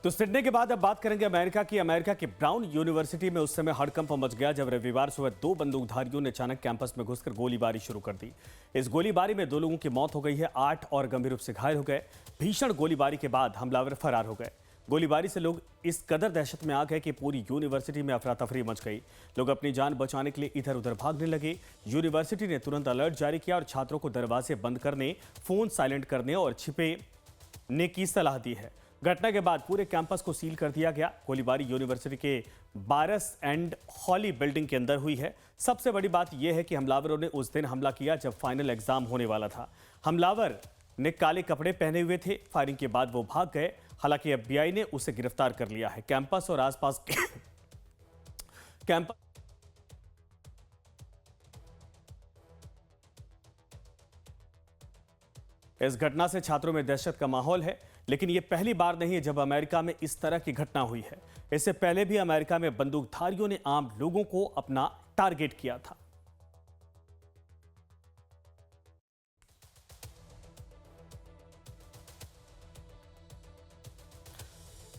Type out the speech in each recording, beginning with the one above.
तो सिडनी के बाद अब बात करेंगे अमेरिका की। अमेरिका की ब्राउन यूनिवर्सिटी में उस समय हड़कंप मच गया जब रविवार सुबह दो बंदूकधारियों ने अचानक कैंपस में घुसकर गोलीबारी शुरू कर दी। इस गोलीबारी में 2 लोगों की मौत हो गई है, 8 और गंभीर रूप से घायल हो गए। भीषण गोलीबारी के बाद हमलावर फरार हो गए। गोलीबारी से लोग इस कदर दहशत में आ गए कि पूरी यूनिवर्सिटी में अफरा तफरी मच गई। लोग अपनी जान बचाने के लिए इधर उधर भागने लगे। यूनिवर्सिटी ने तुरंत अलर्ट जारी किया और छात्रों को दरवाजे बंद करने, फोन साइलेंट करने और छिपने की सलाह दी है। घटना के बाद पूरे कैंपस को सील कर दिया गया। गोलीबारी यूनिवर्सिटी के बारस एंड हॉली बिल्डिंग के अंदर हुई है। सबसे बड़ी बात यह है कि हमलावरों ने उस दिन हमला किया जब फाइनल एग्जाम होने वाला था। हमलावर ने काले कपड़े पहने हुए थे। फायरिंग के बाद वो भाग गए। हालांकि FBI ने उसे गिरफ्तार कर लिया है। कैंपस और आसपास के कैंपस इस घटना से छात्रों में दहशत का माहौल है, लेकिन यह पहली बार नहीं है जब अमेरिका में इस तरह की घटना हुई है। इससे पहले भी अमेरिका में बंदूकधारियों ने आम लोगों को अपना टारगेट किया था।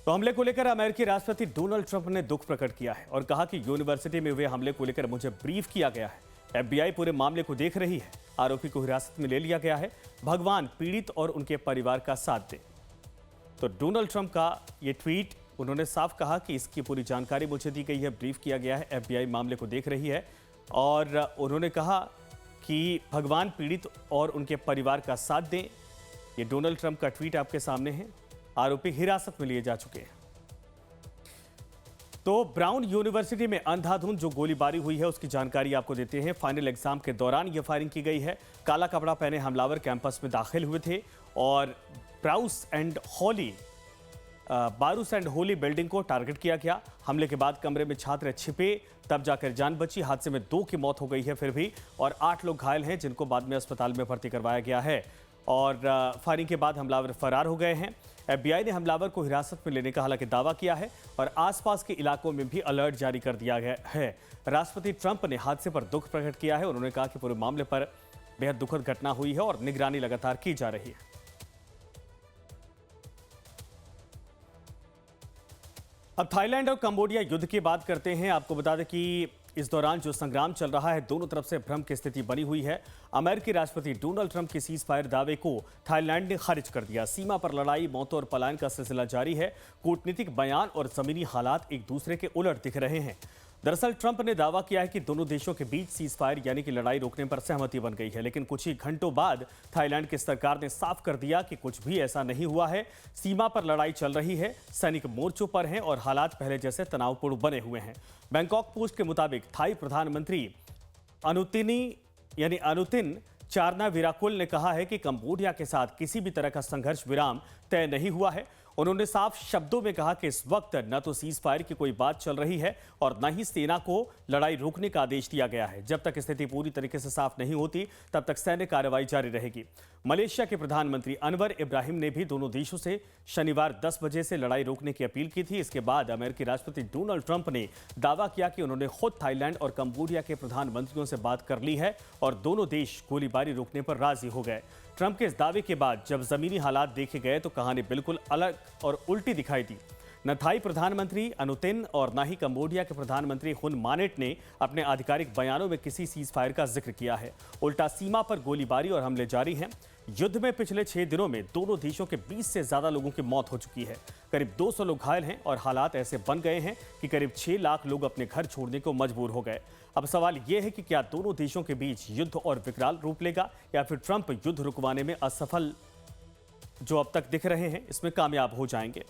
तो हमले को लेकर अमेरिकी राष्ट्रपति डोनाल्ड ट्रंप ने दुख प्रकट किया है और कहा कि यूनिवर्सिटी में हुए हमले को लेकर मुझे ब्रीफ किया गया है। FBI पूरे मामले को देख रही है। आरोपी को हिरासत में ले लिया गया है। भगवान पीड़ित और उनके परिवार का साथ दे। तो डोनाल्ड ट्रंप का ये ट्वीट, उन्होंने साफ कहा कि इसकी पूरी जानकारी मुझे दी गई है, ब्रीफ किया गया है, FBI मामले को देख रही है। और उन्होंने कहा कि भगवान पीड़ित और उनके परिवार का साथ दें। ये डोनाल्ड ट्रंप का ट्वीट आपके सामने है। आरोपी हिरासत में लिए जा चुके हैं। तो ब्राउन यूनिवर्सिटी में अंधाधुंध जो गोलीबारी हुई है उसकी जानकारी आपको देते हैं। फाइनल एग्जाम के दौरान यह फायरिंग की गई है। काला कपड़ा पहने हमलावर कैंपस में दाखिल हुए थे और बारूस एंड होली बिल्डिंग को टारगेट किया गया। हमले के बाद कमरे में छात्र छिपे, तब जाकर जान बची। हादसे में 2 की मौत हो गई है फिर भी, और 8 लोग घायल हैं जिनको बाद में अस्पताल में भर्ती करवाया गया है। और फायरिंग के बाद हमलावर फरार हो गए हैं। FBI ने हमलावर को हिरासत में लेने का हालांकि दावा किया है और आसपास के इलाकों में भी अलर्ट जारी कर दिया गया है। राष्ट्रपति ट्रंप ने हादसे पर दुख प्रकट किया है। उन्होंने कहा कि पूरे मामले पर बेहद दुखद घटना हुई है और निगरानी लगातार की जा रही है। अब थाईलैंड और कंबोडिया युद्ध की बात करते हैं। आपको बता दें कि इस दौरान जो संग्राम चल रहा है, दोनों तरफ से भ्रम की स्थिति बनी हुई है। अमेरिकी राष्ट्रपति डोनाल्ड ट्रंप के सीज फायर दावे को थाईलैंड ने खारिज कर दिया। सीमा पर लड़ाई, मौतों और पलायन का सिलसिला जारी है। कूटनीतिक बयान और जमीनी हालात एक दूसरे के उलट दिख रहे हैं। दरअसल ट्रंप ने दावा किया है कि दोनों देशों के बीच सीज फायर यानी कि लड़ाई रोकने पर सहमति बन गई है, लेकिन कुछ ही घंटों बाद थाईलैंड की सरकार ने साफ कर दिया कि कुछ भी ऐसा नहीं हुआ है। सीमा पर लड़ाई चल रही है, सैनिक मोर्चों पर हैं और हालात पहले जैसे तनावपूर्ण बने हुए हैं। बैंकॉक पोस्ट के मुताबिक थाई प्रधानमंत्री अनुतिन चारनाविराकुल ने कहा है कि कंबोडिया के साथ किसी भी तरह का संघर्ष विराम तय नहीं हुआ है। उन्होंने साफ शब्दों में कहा कि इस वक्त न तो सीज फायर की कोई बात चल रही है और न ही सेना को लड़ाई रोकने का आदेश दिया गया है। जब तक स्थिति पूरी तरीके से साफ नहीं होती तब तक सैन्य कार्रवाई जारी रहेगी। मलेशिया के प्रधानमंत्री अनवर इब्राहिम ने भी दोनों देशों से शनिवार 10 बजे से लड़ाई रोकने की अपील की थी। इसके बाद अमेरिकी राष्ट्रपति डोनाल्ड ट्रंप ने दावा किया कि उन्होंने खुद थाईलैंड और कंबोडिया के प्रधानमंत्रियों से बात कर ली है और दोनों देश गोलीबारी रोकने पर राजी हो गए। ट्रंप के इस दावे के बाद जब जमीनी हालात देखे गए तो कहानी बिल्कुल अलग और उल्टी दिखाई दी। न थाई प्रधानमंत्री अनुतिन और न ही कंबोडिया के प्रधानमंत्री हुन मानेट ने अपने आधिकारिक बयानों में किसी सीज फायर का जिक्र किया है। उल्टा सीमा पर गोलीबारी और हमले जारी हैं। युद्ध में पिछले 6 दिनों में दोनों देशों के 20 से ज्यादा लोगों की मौत हो चुकी है। करीब 200 लोग घायल हैं और हालात ऐसे बन गए हैं कि करीब 6 लाख लोग अपने घर छोड़ने को मजबूर हो गए। अब सवाल यह है कि क्या दोनों देशों के बीच युद्ध और विकराल रूप लेगा या फिर ट्रंप युद्ध रुकवाने में असफल जो अब तक दिख रहे हैं इसमें कामयाब हो जाएंगे।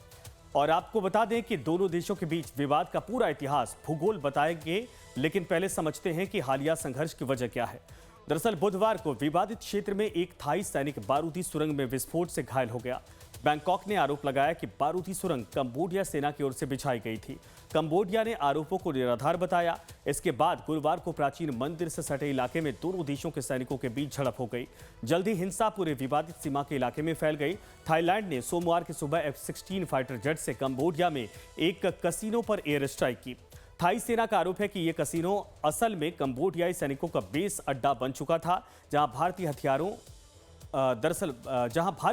और आपको बता दें कि दोनों देशों के बीच विवाद का पूरा इतिहास, भूगोल बताएंगे, लेकिन पहले समझते हैं कि हालिया संघर्ष की वजह क्या है। दरअसल बुधवार को विवादित क्षेत्र में एक थाई सैनिक बारूदी सुरंग में विस्फोट से घायल हो गया। बैंकॉक ने आरोप लगाया कि बारूदी सुरंग कंबोडिया सेना की ओर से बिछाई गई थी। कंबोडिया ने आरोपों को निराधार बताया। इसके बाद गुरुवार को प्राचीन मंदिर से सटे इलाके में दोनों देशों के सैनिकों के बीच झड़प हो गई। जल्दी हिंसा पूरे विवादित सीमा के इलाके में फैल गई। थाईलैंड ने सोमवार की सुबह F-16 फाइटर जेट से कंबोडिया में एक कसिनो पर एयर स्ट्राइक की। थाई सेना का आरोप है कि यह कसिनो असल में कंबोडियाई सैनिकों का बेस अड्डा बन चुका था, जहां भारी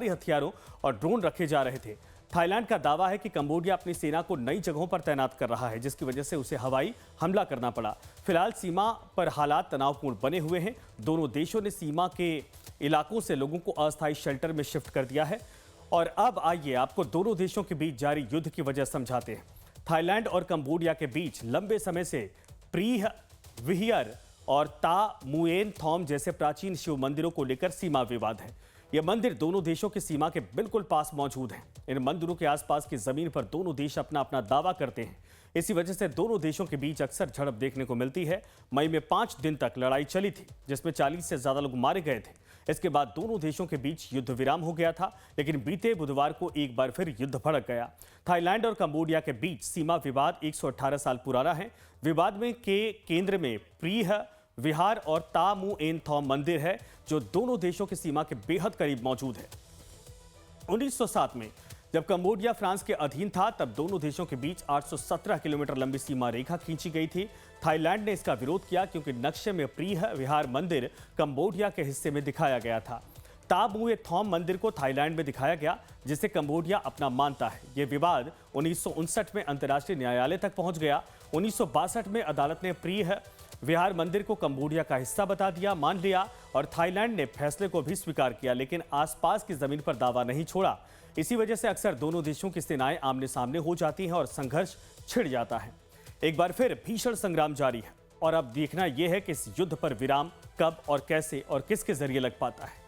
हथियारों और ड्रोन रखे जा रहे थे। थाईलैंड का दावा है कि कंबोडिया अपनी सेना को नई जगहों पर तैनात कर रहा है, जिसकी वजह से उसे हवाई हमला करना पड़ा। फिलहाल सीमा पर हालात तनावपूर्ण बने हुए हैं। दोनों देशों ने सीमा के इलाकों से लोगों को अस्थायी शेल्टर में शिफ्ट कर दिया है। और अब आइए आपको दोनों देशों के बीच जारी युद्ध की वजह समझाते हैं। थाईलैंड और कंबोडिया के बीच लंबे समय से प्रीह, विहियर और ता मुएन थॉम जैसे प्राचीन शिव मंदिरों को लेकर सीमा विवाद है। ये मंदिर दोनों देशों की सीमा के बिल्कुल पास मौजूद हैं। इन मंदिरों के आसपास की जमीन पर दोनों देश अपना अपना दावा करते हैं। इसी वजह से दोनों देशों के बीच अक्सर झड़प देखने को मिलती है। मई में 5 दिन तक लड़ाई चली थी, जिसमें 40 से ज्यादा लोग मारे गए थे। इसके बाद दोनों देशों के बीच युद्ध विराम हो गया था, लेकिन बीते बुधवार को एक बार फिर युद्ध भड़क गया। थाईलैंड और कंबोडिया के बीच सीमा विवाद 118 साल पुराना है। विवाद में के केंद्र में प्रीह, विहार और ता मुएन थॉम मंदिर है, जो दोनों देशों की सीमा के बेहद करीब मौजूद है। 1907 में जब कंबोडिया फ्रांस के अधीन था, तब दोनों देशों के बीच 817 किलोमीटर लंबी सीमा रेखा खींची गई थी। थाईलैंड ने इसका विरोध किया क्योंकि नक्शे में प्रीह विहार मंदिर कंबोडिया के हिस्से में दिखाया गया था। ता मुए थॉम मंदिर को थाईलैंड में दिखाया गया, जिसे कंबोडिया अपना मानता है। यह विवाद 1959 में अंतर्राष्ट्रीय न्यायालय तक पहुंच गया। 1962 में अदालत ने प्रीह विहार मंदिर को कंबोडिया का हिस्सा बता दिया, मान लिया, और थाईलैंड ने फैसले को भी स्वीकार किया, लेकिन आसपास की जमीन पर दावा नहीं छोड़ा। इसी वजह से अक्सर दोनों देशों की सेनाएं आमने सामने हो जाती हैं और संघर्ष छिड़ जाता है। एक बार फिर भीषण संग्राम जारी है और अब देखना यह है कि इस युद्ध पर विराम कब और कैसे और किसके जरिए लग पाता है।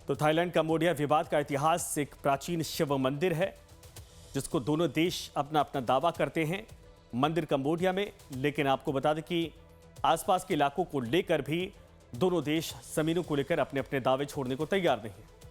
तो थाईलैंड कंबोडिया विवाद का इतिहास एक प्राचीन शिव मंदिर है, जिसको दोनों देश अपना अपना दावा करते हैं। मंदिर कंबोडिया में, लेकिन आपको बता दें कि आसपास के इलाकों को लेकर भी दोनों देश जमीनों को लेकर अपने अपने दावे छोड़ने को तैयार नहीं है।